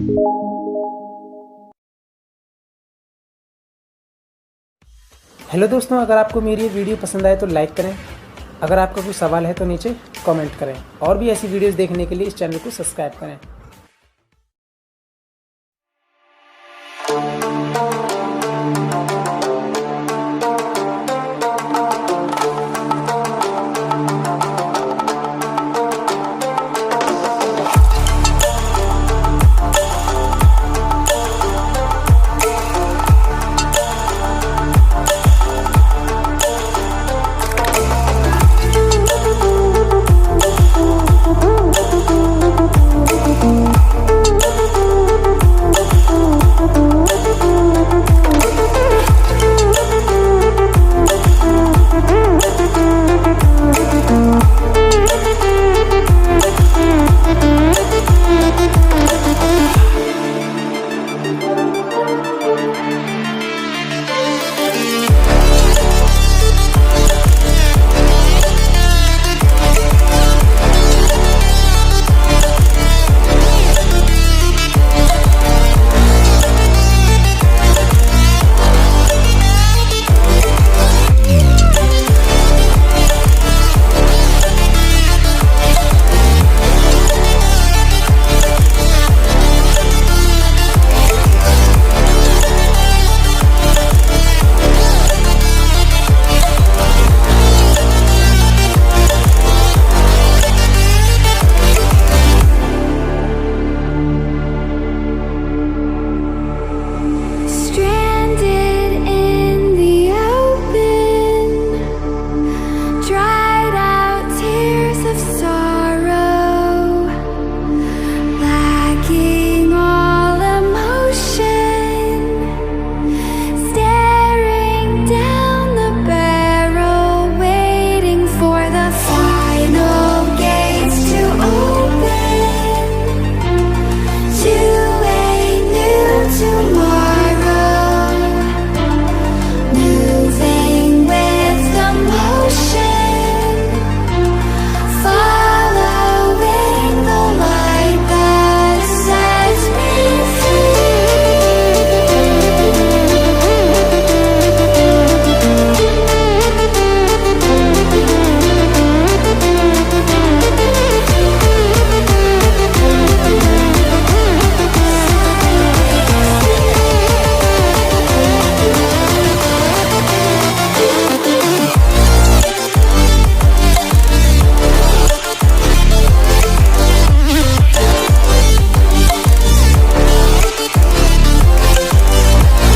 Hello दोस्तों, अगर आपको मेरी ये वीडियो पसंद आए तो लाइक करें। अगर आपका कोई सवाल है तो नीचे कमेंट करें और भी ऐसी वीडियोस देखने के लिए इस चैनल को सब्सक्राइब करें।